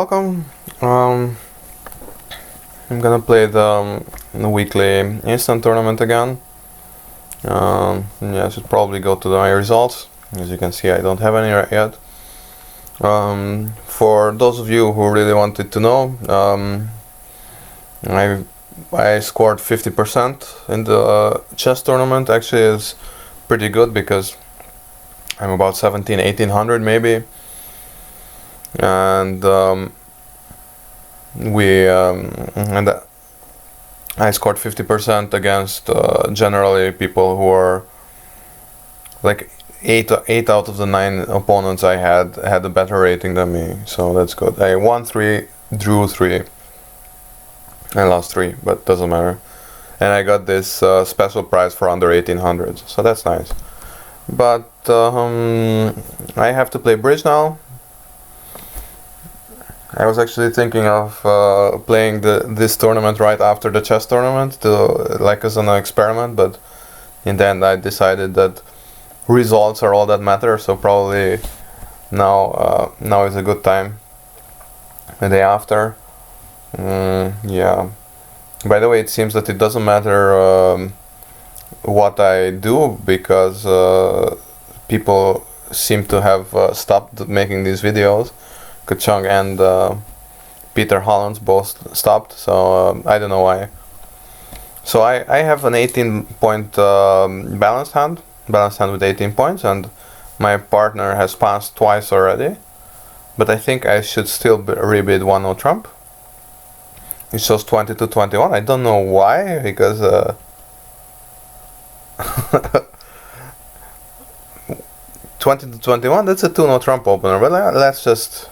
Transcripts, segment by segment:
welcome. I'm gonna play the weekly instant tournament again. Yeah, I should probably go to my results. As you can see, I don't have any yet. For those of you who really wanted to know, I scored 50% in the chess tournament. Actually, it's pretty good because I'm about 1800 maybe, and I scored 50% against generally people who are like eight out of the 9 opponents I had a better rating than me, so that's good. I won 3, drew 3, and lost 3, but doesn't matter. And I got this special prize for under 1800, so that's nice. But I have to play bridge now. I was actually thinking of playing this tournament right after the chess tournament, like as an experiment, but in the end I decided that results are all that matter, so probably now is a good time, the day after. Yeah. By the way, it seems that it doesn't matter what I do, because people seem to have stopped making these videos. Kachung and Peter Hollands both stopped, so I don't know why. So I have an 18-point balanced hand with 18 points, and my partner has passed twice already, but I think I should still rebid 1-0 trump. It shows 20 to 21. I don't know why, because 20 to 21, that's a 2-0 trump opener, but let's just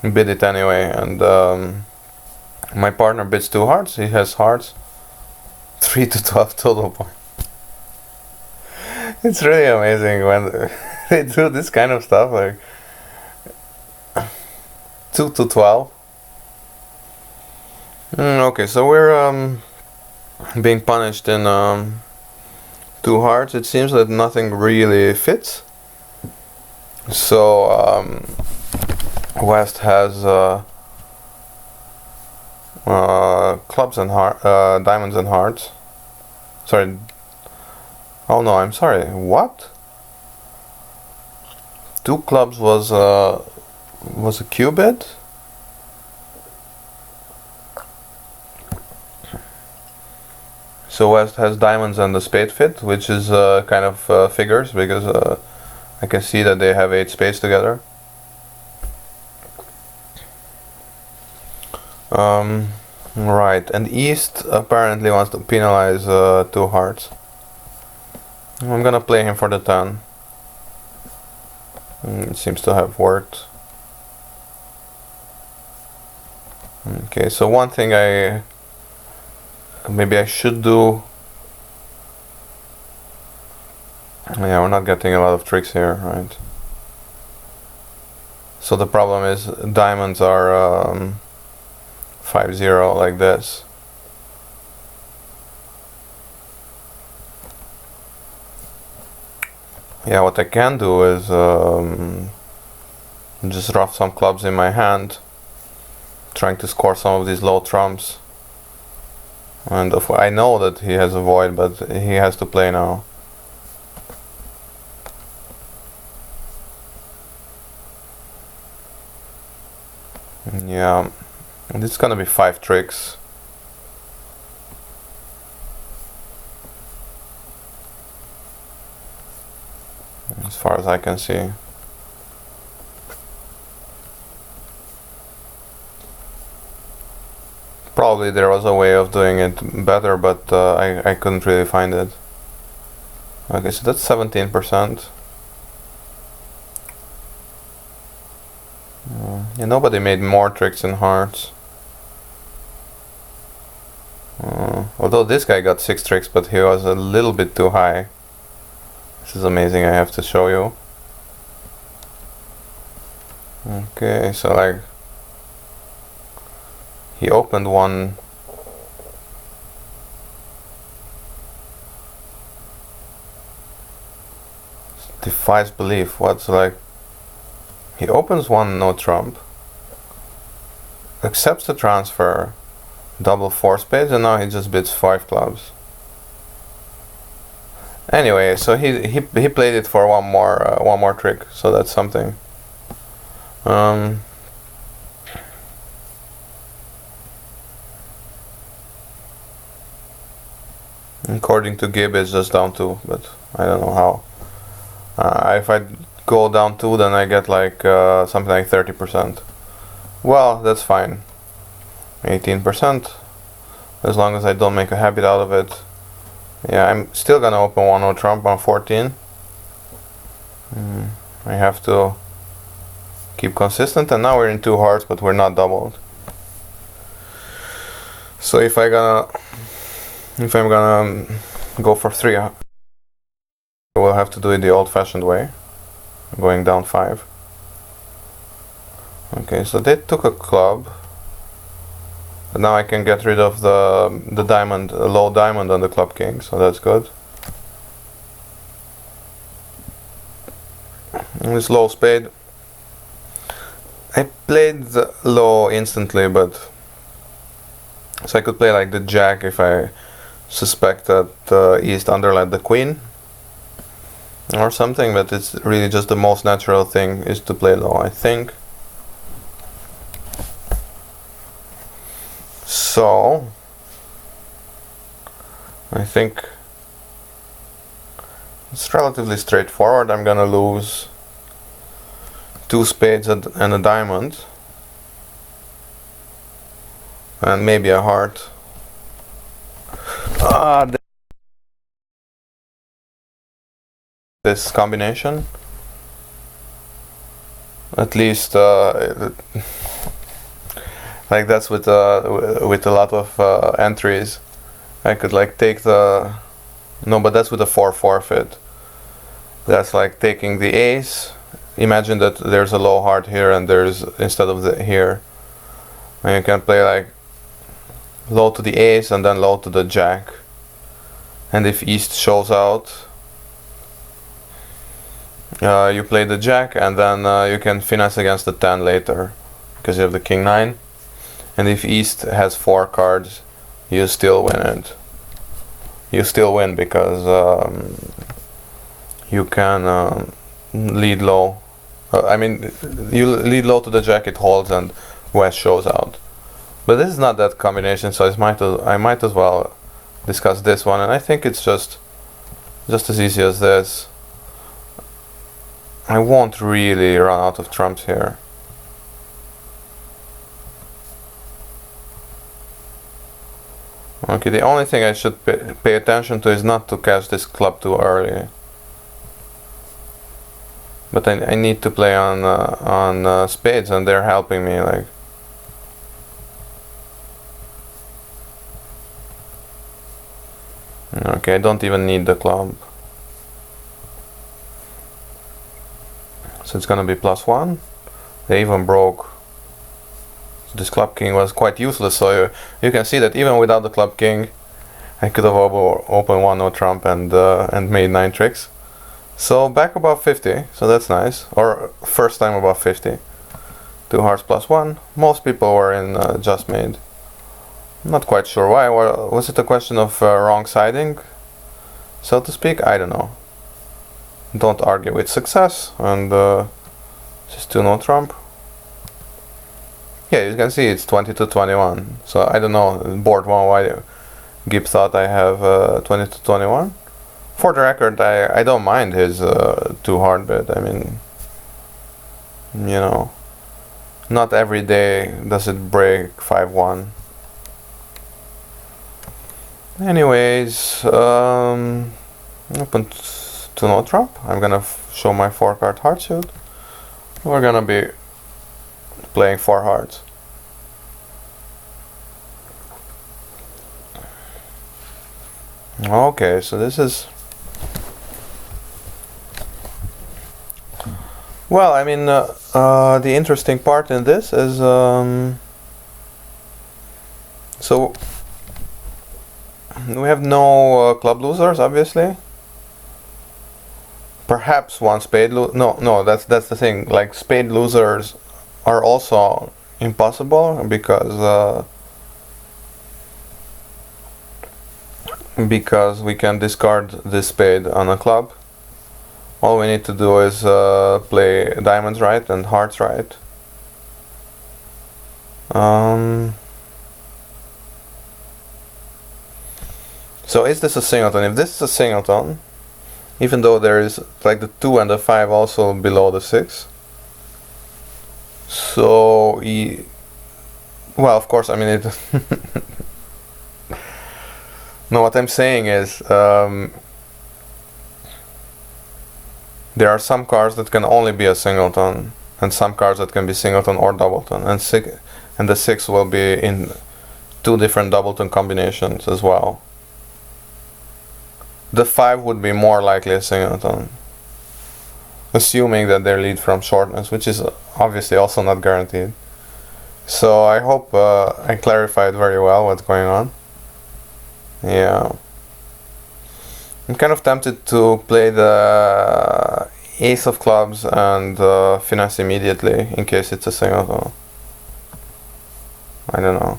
bid it anyway. And my partner bids 2 hearts, he has hearts. 3 to 12 total point. It's really amazing when they do this kind of stuff, like 2 to 12. Okay, so we're being punished in 2 hearts. It seems that nothing really fits. So West has clubs and diamonds and hearts. Sorry. Oh no, I'm sorry. What? 2 clubs was a Q-bid? So West has diamonds and the spade fit, which is kind of figures, because I can see that they have 8 spades together. Right, and East apparently wants to penalize 2 hearts. I'm gonna play him for the 10. It seems to have worked. Okay, so one thing maybe I should do. Yeah, we're not getting a lot of tricks here, right? So the problem is diamonds are 5-0 like this. Yeah, what I can do is just rough some clubs in my hand, trying to score some of these low trumps. And I know that he has a void, but he has to play now. Yeah, and it's gonna be 5 tricks. As far as I can see. Probably there was a way of doing it better, but I couldn't really find it. Okay, so that's 17%. Yeah, nobody made more tricks in hearts. Although this guy got 6 tricks, but he was a little bit too high. This is amazing, I have to show you. Okay, so like he opened one. Defies belief. What's like? He opens one no trump, accepts the transfer, double 4 spades, and now he just bids 5 clubs. Anyway, so he played it for one more trick, so that's something. According to Gib, it's just down 2, but I don't know how. If I go down 2, then I get like something like 30%. Well, that's fine. 18%, as long as I don't make a habit out of it. Yeah, I'm still gonna open 1-0 trump on 14. I have to keep consistent, and now we're in 2 hearts, but we're not doubled. So if I'm gonna go for 3, I will have to do it the old-fashioned way, going down 5. Okay, so they took a club. But now I can get rid of the diamond, low diamond on the club king, so that's good. And this low spade, I played the low instantly, but so I could play like the jack if I suspect that East underled the queen or something, but it's really just the most natural thing is to play low, I think. So I think it's relatively straightforward. I'm gonna lose 2 spades and a diamond, and maybe a heart. This combination, at least like that's with a lot of entries. I could like take the but that's with a 4 forfeit. That's like taking the ace. Imagine that there's a low heart here, and there's instead of the here, and you can play like low to the ace and then low to the jack. And if East shows out, you play the jack, and then you can finesse against the 10 later because you have the king 9. And if East has 4 cards, you still win it. You still win because you can lead low. I mean, you lead low to the jack, it holds, and West shows out. But this is not that combination, so I might as well discuss this one. And I think it's just as easy as this. I won't really run out of trumps here. Okay, the only thing I should pay attention to is not to catch this club too early. But I need to play on spades, and they're helping me. Like, okay, I don't even need the club, so it's gonna be +1. They even broke. This club king was quite useless, so you can see that even without the club king, I could have opened 1-0 trump and made 9 tricks. So back above 50, so that's nice. Or first time above 50. 2 hearts +1. Most people were in just made. I'm not quite sure why. Was it a question of wrong siding, so to speak? I don't know. Don't argue with success, and just 2-0 trump. Yeah, you can see it's 20-21. So I don't know, board 1, why Gib thought I have 20-21. For the record, I don't mind his 2 hard bid. I mean, you know, not every day does it break 5-1. Anyways, open 2-0 trump. I'm gonna show my 4-card heart suit. We're gonna be playing 4 hearts. Okay, so this is, well, I mean, the interesting part in this is so we have no club losers, obviously. Perhaps one spade no, that's the thing. Like, spade losers are also impossible because we can discard this spade on a club. All we need to do is play diamonds right and hearts right. So is this a singleton? If this is a singleton, even though there is like the 2 and the 5 also below the 6, so well, of course, I mean it. No, what I'm saying is there are some cards that can only be a singleton, and some cards that can be singleton or doubleton, and the 6 will be in 2 different doubleton combinations as well. The 5 would be more likely a singleton, assuming that they lead from shortness, which is obviously also not guaranteed. So I hope I clarified very well what's going on. Yeah. I'm kind of tempted to play the ace of clubs and finesse immediately in case it's a singleton. I don't know.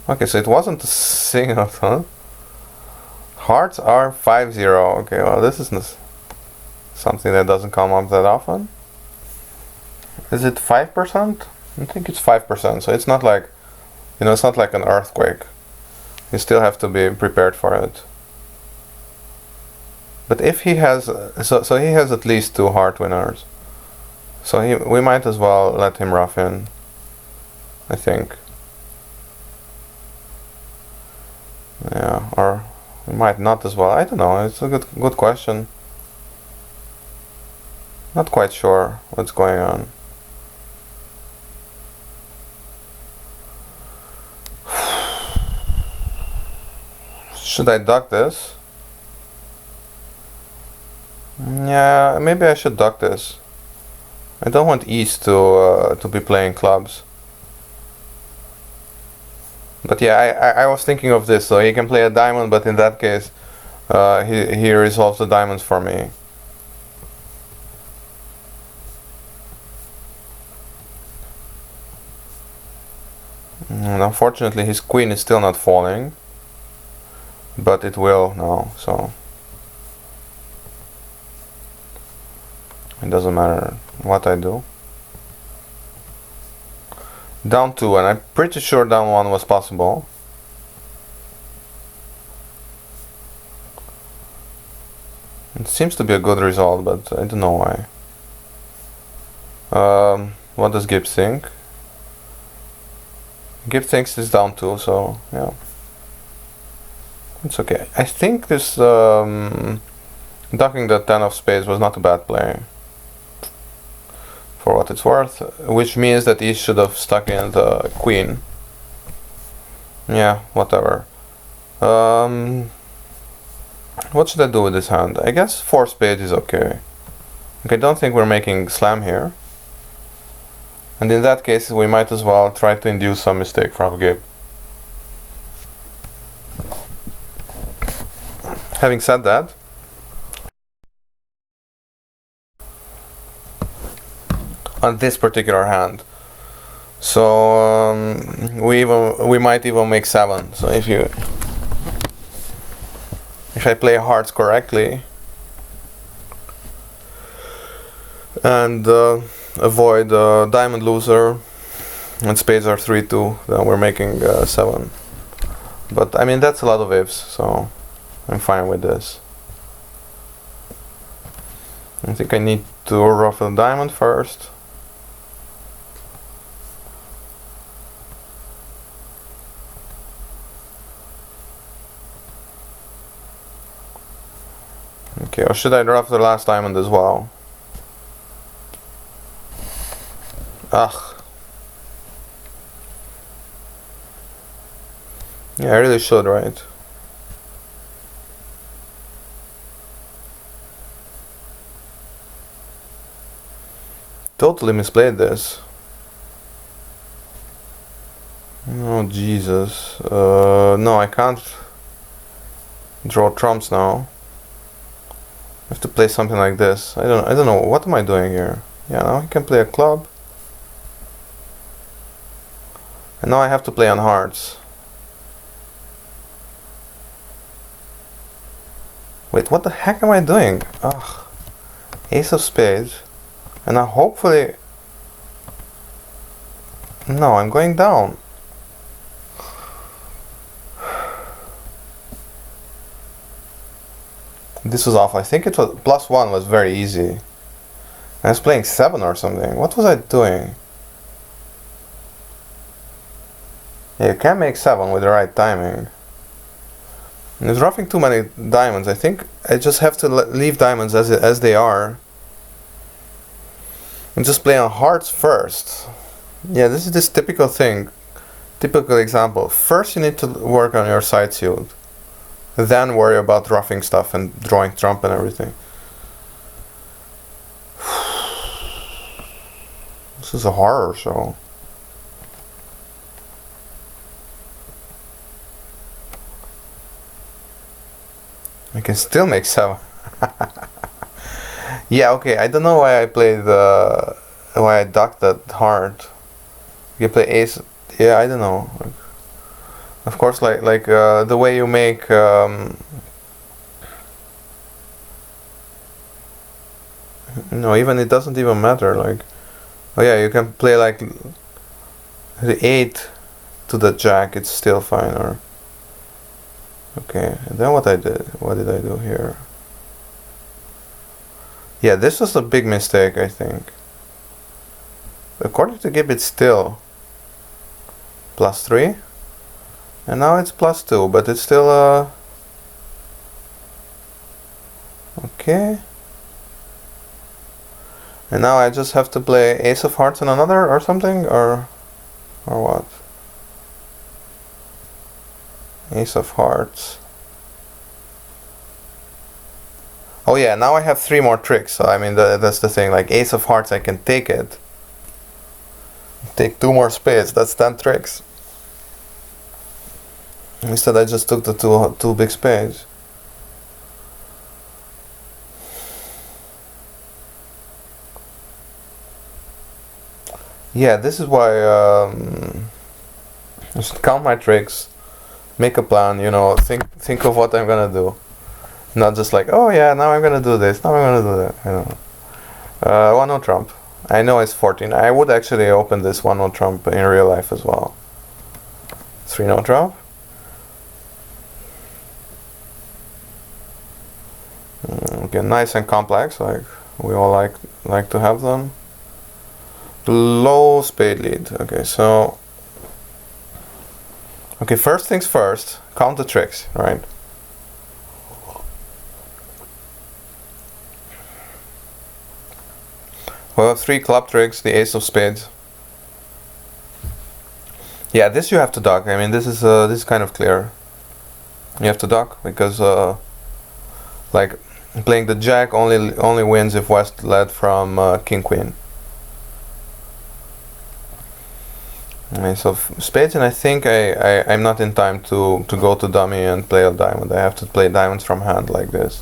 Okay, so it wasn't a singleton. Hearts are 5-0. Okay, well, this is something that doesn't come up that often. Is it 5%? I think it's 5%, so it's not like, it's not like an earthquake. You still have to be prepared for it. But if he has, so he has at least 2 heart winners. So we might as well let him rough in, I think. Yeah, or we might not as well. I don't know. It's a good question. Not quite sure what's going on. Should I duck this? Yeah, maybe I should duck this. I don't want East to be playing clubs. But yeah, I was thinking of this. So he can play a diamond, but in that case, he resolves the diamonds for me. And unfortunately, his queen is still not falling. But it will now, so it doesn't matter what I do. Down 2, and I'm pretty sure down 1 was possible. It seems to be a good result, but I don't know why. What does Gibbs think? Gibbs thinks it's down 2, so yeah. It's okay. I think this ducking the 10 of spades was not a bad play, for what it's worth, which means that he should have stuck in the queen. Yeah, whatever. What should I do with this hand? I guess 4 spades is okay. I don't think we're making slam here. And in that case, we might as well try to induce some mistake from Gibb. Having said that, on this particular hand, so we might even make 7. So if I play hearts correctly and avoid diamond loser and spades are 3-2, then we're making 7. But I mean, that's a lot of ifs, so I'm fine with this. I think I need to ruffle the diamond first. Okay, or should I ruffle the last diamond as well? Ugh. Yeah, I really should, right? Totally misplayed this. Oh Jesus. No, I can't draw trumps now. I have to play something like this. I don't know. What am I doing here? Yeah, now he can play a club. And now I have to play on hearts. Wait, what the heck am I doing? Ugh. Ace of spades. And now hopefully... No, I'm going down. This was off. I think it was +1 was very easy. I was playing 7 or something. What was I doing? Yeah, you can make 7 with the right timing. And he's ruffing too many diamonds. I think I just have to leave diamonds as they are. And just play on hearts first. Yeah, this is this typical thing. Typical example. First you need to work on your side suit. Then worry about ruffing stuff and drawing trump and everything. This is a horror show. I can still make 7. Yeah, okay, I don't know why I played why I ducked that hard. You play ace. Yeah, I don't know. Of course, like the way you make no, even it doesn't even matter. Like, oh yeah, you can play like the 8 to the jack. It's still fine. Or okay, and then what did I do here? Yeah, this was a big mistake, I think. According to Gib, it's still +3. And now it's +2, but it's still, okay. And now I just have to play ace of hearts and another or something, or what? Ace of hearts. Oh yeah, now I have 3 more tricks, so I mean that's the thing, like ace of hearts I can take it. Take 2 more spades, that's 10 tricks. Instead I just took the two big spades. Yeah, this is why I should count my tricks, make a plan, you know, think of what I'm gonna do. Not just like, oh yeah, now I'm gonna do this, now I'm gonna do that. I don't know. 1-0 trump. I know it's 14. I would actually open this 1-0 trump in real life as well. 3-0 trump. Okay, nice and complex, like we all like to have them. Low spade lead. Okay, so okay, first things first, count the tricks, right? We have 3 club tricks, the ace of spades. Yeah, this you have to duck. I mean, this is kind of clear. You have to duck because like playing the jack only wins if West led from king queen. Okay, so spades, and I think I'm not in time to go to dummy and play a diamond. I have to play diamonds from hand like this.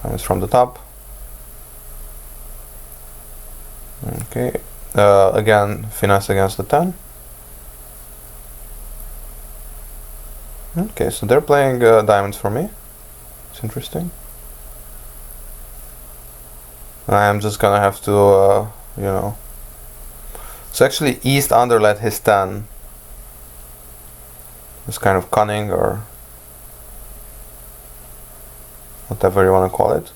Diamonds from the top. Okay, again, finesse against the 10. Okay, so they're playing diamonds for me. It's interesting. I'm just gonna have to, you know. So actually, East underlet his 10. It's kind of cunning or whatever you want to call it.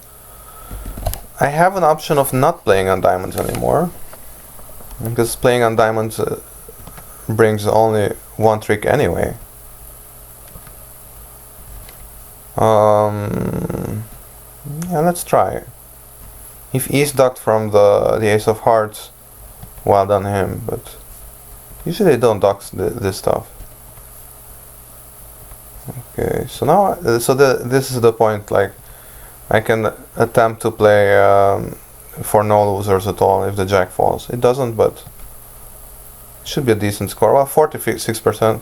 I have an option of not playing on diamonds anymore, because playing on diamonds brings only 1 trick anyway. Yeah, let's try. If East ducked from the ace of hearts, well done him, but usually they don't duck this stuff. Okay, so now this is the point, like I can attempt to play for no losers at all if the jack falls. It doesn't, but it should be a decent score. Well, 46%.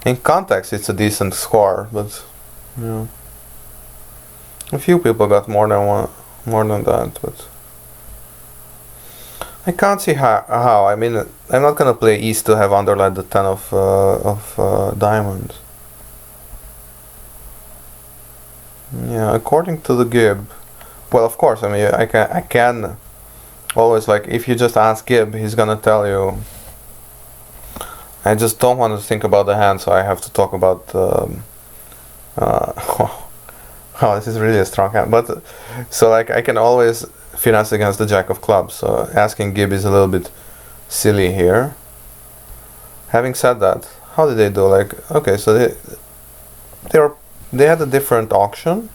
In context, it's a decent score, but you know, a few people got more than that, but I can't see how. I mean, I'm not gonna play East to have underlined the 10 of diamonds. Yeah, according to the Gib. Well, of course, I mean, I can always, like, if you just ask Gib, he's gonna tell you. I just don't want to think about the hand, so I have to talk about. Oh, this is really a strong hand. But so, like, I can always finesse against the Jack of Clubs. So asking Gib is a little bit silly here. Having said that, how did they do? Like, okay, so they had a different auction,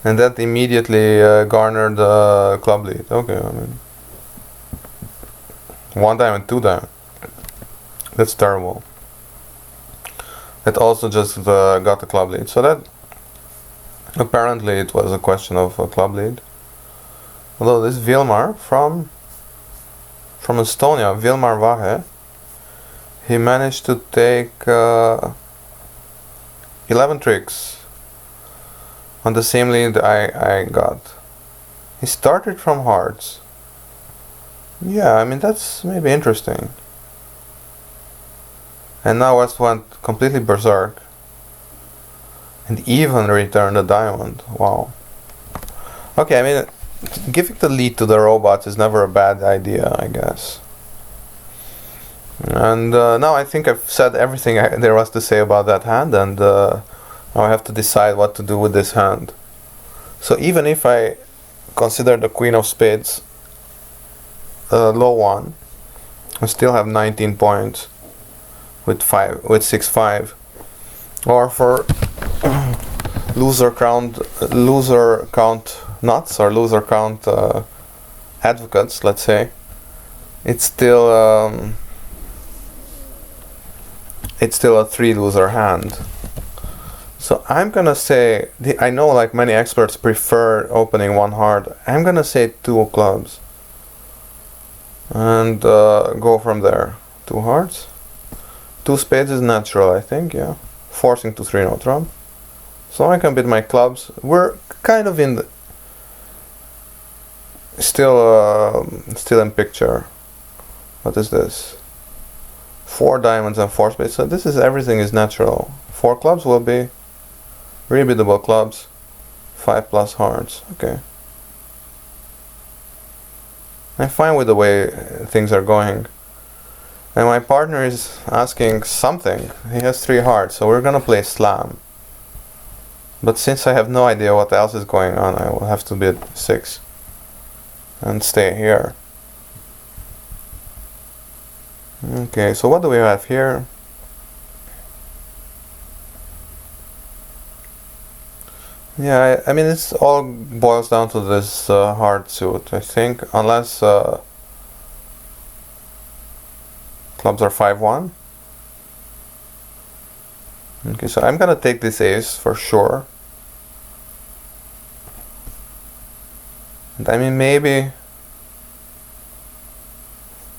and that immediately garnered the club lead. Okay, I mean, 1 diamond, 2 diamond. That's terrible. It also just got the club lead. So that apparently it was a question of a club lead. Although this Vilmar from Estonia, Vilmar Vahe, he managed to take 11 tricks on the same lead I got. He started from hearts. Yeah, I mean, that's maybe interesting. And now West went completely berserk and even returned a diamond. Wow. Okay, I mean, giving the lead to the robots is never a bad idea, I guess. And now I think I've said everything there was to say about that hand, and now I have to decide what to do with this hand. So even if I consider the Queen of Spades low one, I still have 19 points with 6-5. Or for loser count nuts or loser count advocates, let's say, it's still a 3 loser hand. So I'm gonna say, I know like many experts prefer opening 1 heart. I'm gonna say 2 clubs and go from there. 2 hearts, 2 spades is natural, I think. Yeah, forcing to 3 note run. So I can bid my clubs. We're kind of in the still in picture. What is this? 4 diamonds and 4 spades. So this is, everything is natural. 4 clubs will be rebiddable clubs. 5 plus hearts. Okay. I'm fine with the way things are going. And my partner is asking something. He has 3 hearts, so we're gonna play slam. But since I have no idea what else is going on, I will have to bid 6 and stay here. Okay, so what do we have here? Yeah, I mean, it's all boils down to this hard suit, I think, unless clubs are 5-1. Okay, so I'm gonna take this ace for sure. And I mean, maybe,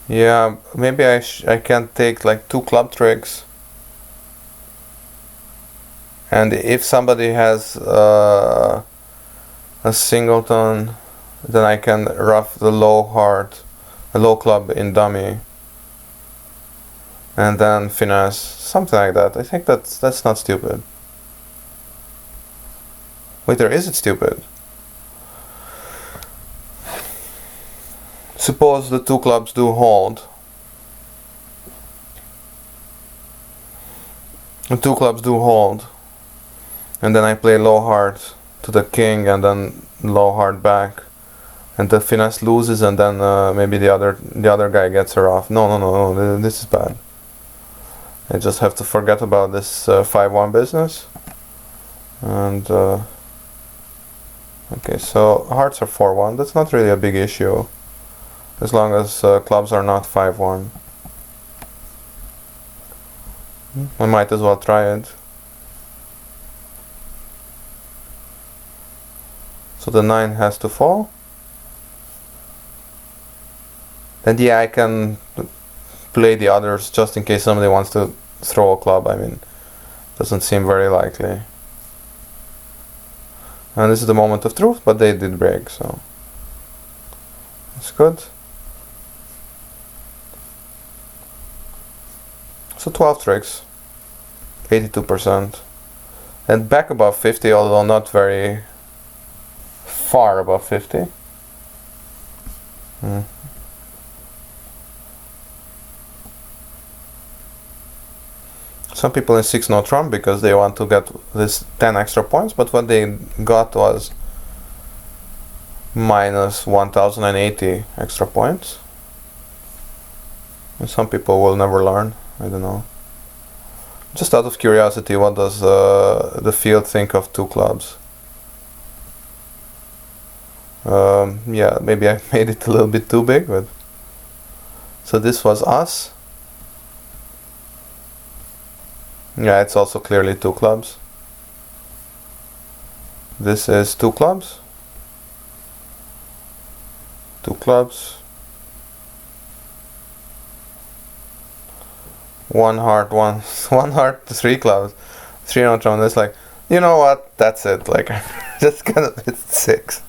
yeah, maybe I can take like 2 club tricks. And if somebody has a singleton, then I can ruff the low heart, a low club in dummy, and then finesse, something like that. I think that's not stupid. Wait, or is it stupid? Suppose the 2 clubs do hold. The 2 clubs do hold. And then I play low heart to the king and then low heart back. And the finesse loses, and then maybe the other guy gets her off. No, this is bad. I just have to forget about this 5-1 business. And okay, so hearts are 4-1. That's not really a big issue, as long as clubs are not 5-1. I might as well try it. So the 9 has to fall. And yeah, I can play the others just in case somebody wants to throw a club. I mean, doesn't seem very likely. And this is the moment of truth, but they did break, so it's good. So 12 tricks, 82%. And back above 50, although not very far above 50. Some people in 6 no trump because they want to get this 10 extra points, but what they got was minus 1080 extra points. And some people will never learn, I don't know. Just out of curiosity, what does the field think of 2 clubs? Yeah, maybe I made it a little bit too big, but so this was us. Yeah, it's also clearly 2 clubs. This is 2 clubs. 2 clubs. 1 heart, one heart, 3 clubs. 3 no trump. It's like, you know what? That's it. Like, just gonna hit 6.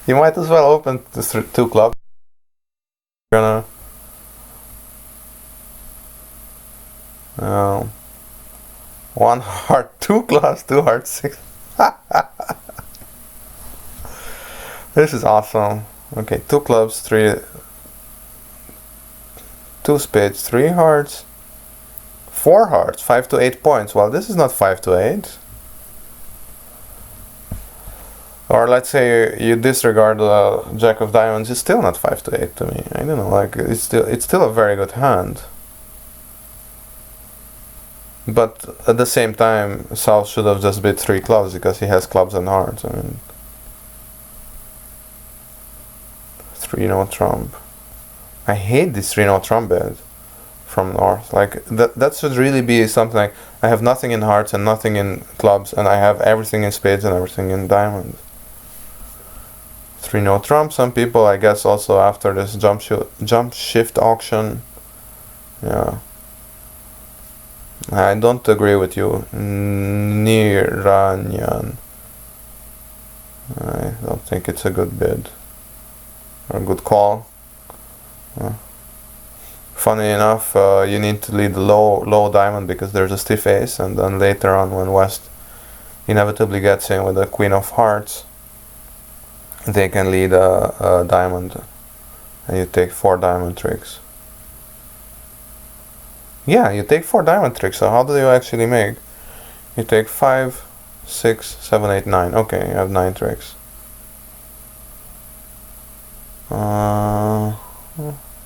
You might as well open the 2 clubs. Gonna. 1 heart, 2 clubs, 2 hearts, 6. This is awesome. Okay, 2 clubs, 2 spades, 3 hearts, 4 hearts, 5 to 8 points. Well, this is not 5 to 8. Or let's say you disregard the Jack of Diamonds, it's still not 5 to 8 to me. I don't know, like it's still a very good hand. But at the same time, South should have just bid 3 clubs because he has clubs and hearts. I mean, 3 no trump. I hate this 3 no trump bid from North. Like that should really be something like I have nothing in hearts and nothing in clubs, and I have everything in spades and everything in diamonds. 3 no trump. Some people, I guess, also after this jump shift auction. Yeah. I don't agree with you, Niranyan. I don't think it's a good bid or a good call. Funny enough, you need to lead the low diamond because there's a stiff ace, and then later on when West inevitably gets in with a queen of hearts, they can lead a diamond, and you take 4 diamond tricks. Yeah, you take 4 diamond tricks, so how do you actually make? You take 5, 6, 7, 8, 9. Okay, you have 9 tricks.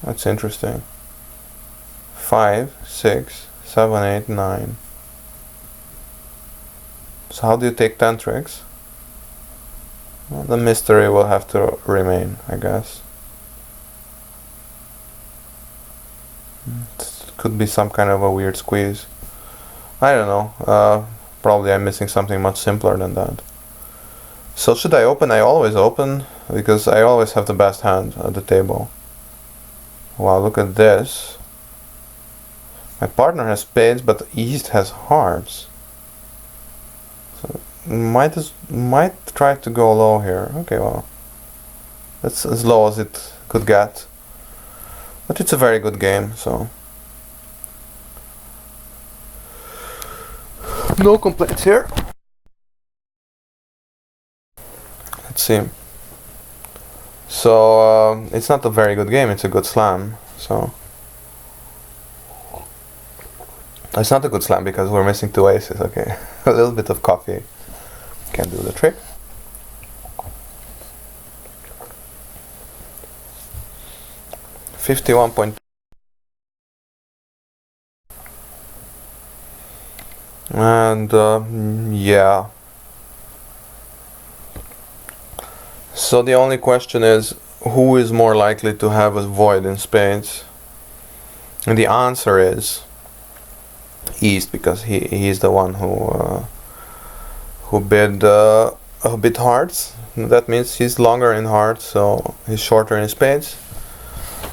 That's interesting. 5, 6, 7, 8, 9. So how do you take 10 tricks? Well, the mystery will have to remain, I guess. Could be some kind of a weird squeeze. I don't know. Probably I'm missing something much simpler than that. So should I open? I always open because I always have the best hand at the table. Wow, look at this. My partner has spades, but East has hearts. So might try to go low here. Okay, well, that's as low as it could get. But it's a very good game, so. No complaints here. Let's see. So it's not a very good game. It's a good slam. So it's not a good slam because we're missing 2 aces. Okay, a little bit of coffee can do the trick. .51. And yeah. So the only question is, who is more likely to have a void in spades? And the answer is East, because he's the one who bid hearts. That means he's longer in hearts, so he's shorter in spades,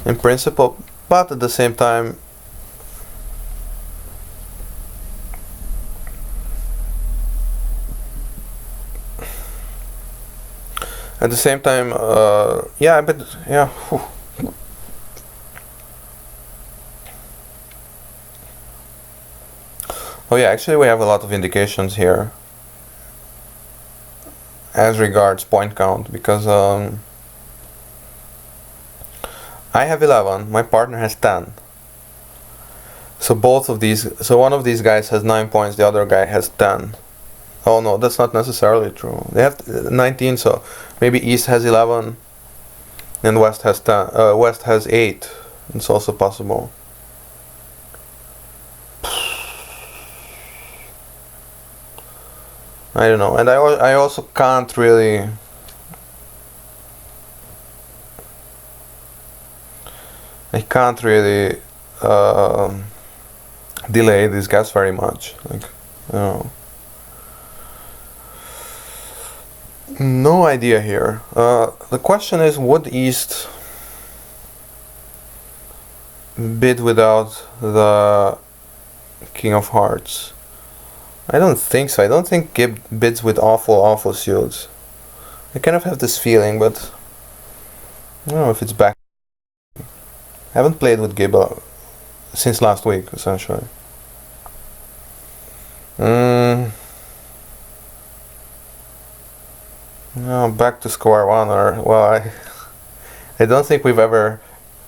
in principle. But at the same time, yeah, but yeah. Oh yeah, actually we have a lot of indications here as regards point count, because I have 11, my partner has 10. So one of these guys has 9 points, the other guy has 10. Oh no, that's not necessarily true. They have 19, so maybe East has 11 and West has 10. West has 8. It's also possible. I don't know, and I also can't really. I can't really delay these guys very much. Like, you know. No idea here. The question is, would East bid without the King of Hearts? I don't think so. I don't think Gib bids with awful suits. I kind of have this feeling, but I don't know if it's back. I haven't played with Gib since last week, essentially. No, back to square one, or well, I don't think we've ever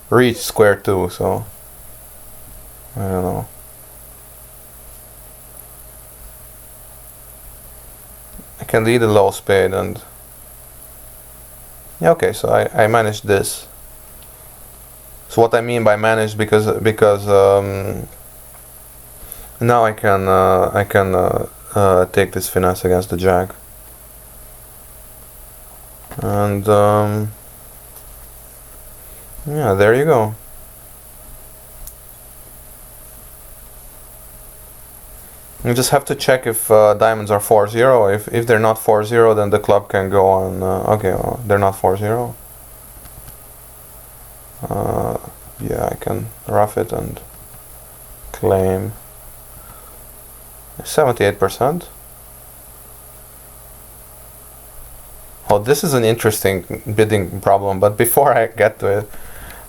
reached square two, so I don't know. I can lead a low spade and yeah, okay, so I managed this. So what I mean by managed, because now I can take this finesse against the jack, and yeah, there you go. You just have to check if diamonds are 4-0. If they're not 4-0, then the club can go on. Okay, well, they're not 4-0. Yeah, I can rough it and claim 78%. Oh, this is an interesting bidding problem, but before I get to it,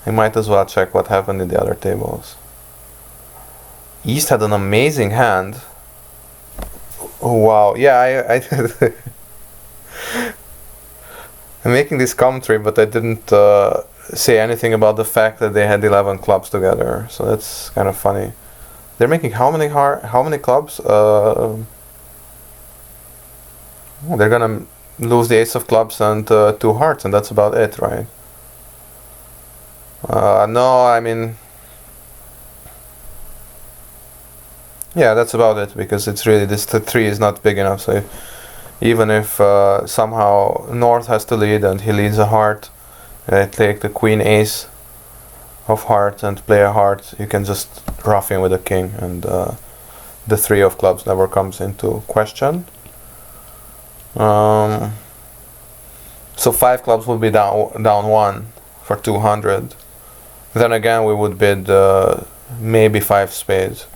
I might as well check what happened in the other tables. East had an amazing hand. Oh wow, yeah, I I'm making this commentary, but I didn't say anything about the fact that they had 11 clubs together, so that's kind of funny. They're making how many clubs? They're gonna lose the ace of clubs and 2 hearts, and that's about it, right? No, I mean, yeah, that's about it, because it's really this 3 is not big enough. So even if somehow North has to lead and he leads a heart, I take the queen ace of hearts and play a heart, you can just rough in with a king, and the 3 of clubs never comes into question. So 5 clubs would be down 1 for 200. Then again, we would bid maybe 5 spades.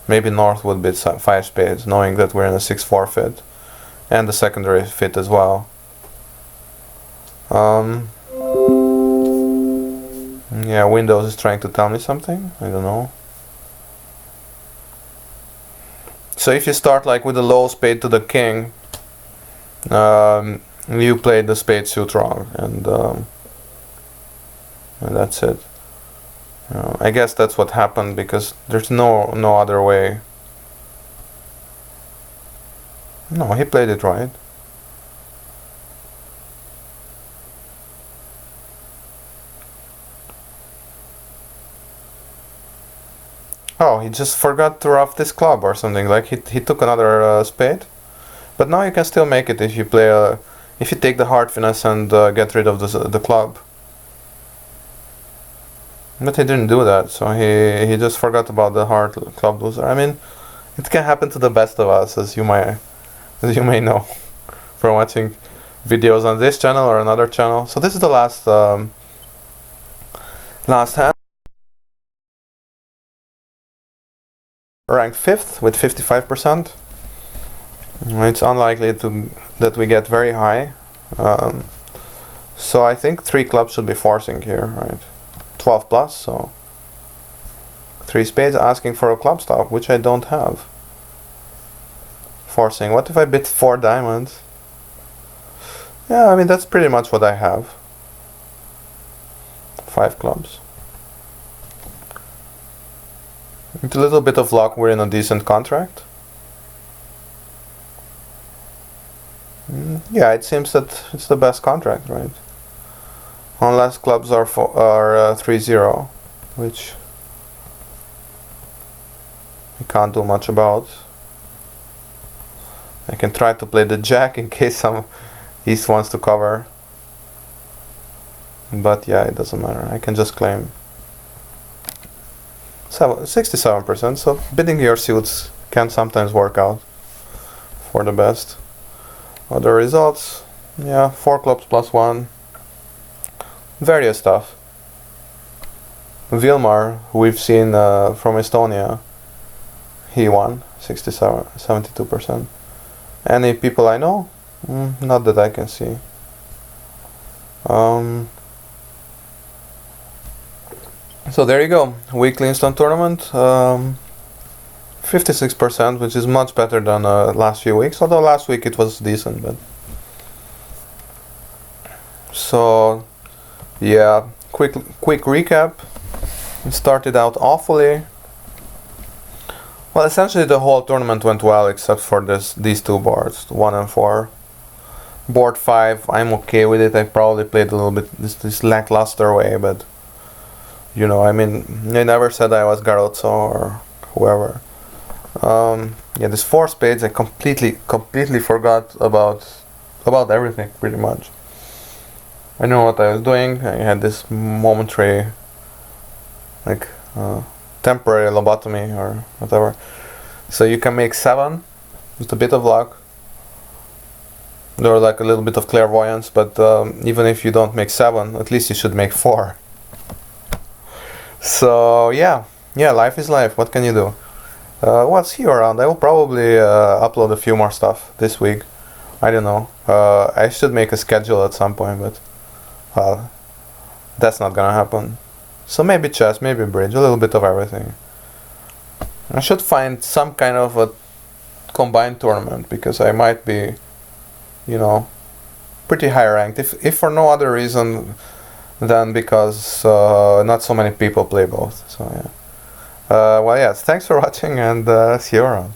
Maybe North would bid 5 spades, knowing that we're in a 6-4 fit, and the secondary fit as well. Yeah, Windows is trying to tell me something. I don't know. So if you start like with a low spade to the king, you played the spade suit wrong, and that's it. I guess that's what happened, because there's no other way. No, he played it right. Oh, he just forgot to rough this club or something. Like he took another spade, but now you can still make it if you play if you take the heart finesse and get rid of the club. But he didn't do that, so he just forgot about the heart club loser. I mean, it can happen to the best of us, as you may know from watching videos on this channel or another channel. So this is the last hand. Ranked 5th with 55%. It's unlikely that we get very high. So I think 3 clubs should be forcing here, right? 12 plus, so 3 spades asking for a club stop, which I don't have. forcing. What if I bid 4 diamonds? Yeah, I mean, that's pretty much what I have. 5 clubs. With a little bit of luck, we're in a decent contract. Yeah, it seems that it's the best contract, right? Unless clubs are 3-0, which I can't do much about. I can try to play the jack in case some East wants to cover. But yeah, it doesn't matter. I can just claim 67%, so bidding your suits can sometimes work out for the best. Other results, yeah, 4 clubs plus 1. Various stuff. Vilmar, who we've seen from Estonia, he won 72%. Any people I know? Not that I can see. So there you go, weekly instant tournament, 56%, which is much better than last few weeks, although last week it was decent, but... So, yeah, quick recap. It started out awfully. Well, essentially the whole tournament went well except for these 2 boards, 1 and 4. Board 5, I'm okay with it. I probably played a little bit this lackluster way, but you know, I mean, I never said I was Garotso or whoever. Yeah, this 4 spades, I completely forgot about everything pretty much. I know what I was doing. I had this momentary, like, temporary lobotomy or whatever. So you can make 7 with a bit of luck. Or like a little bit of clairvoyance, but even if you don't make 7, at least you should make 4. So yeah, life is life. What can you do? Well, see you around. I will probably upload a few more stuff this week. I don't know. I should make a schedule at some point, but well, that's not gonna happen. So maybe chess, maybe bridge, a little bit of everything. I should find some kind of a combined tournament because I might be, you know, pretty high ranked. If for no other reason than because not so many people play both. So yeah. Well, yes. Thanks for watching and see you around.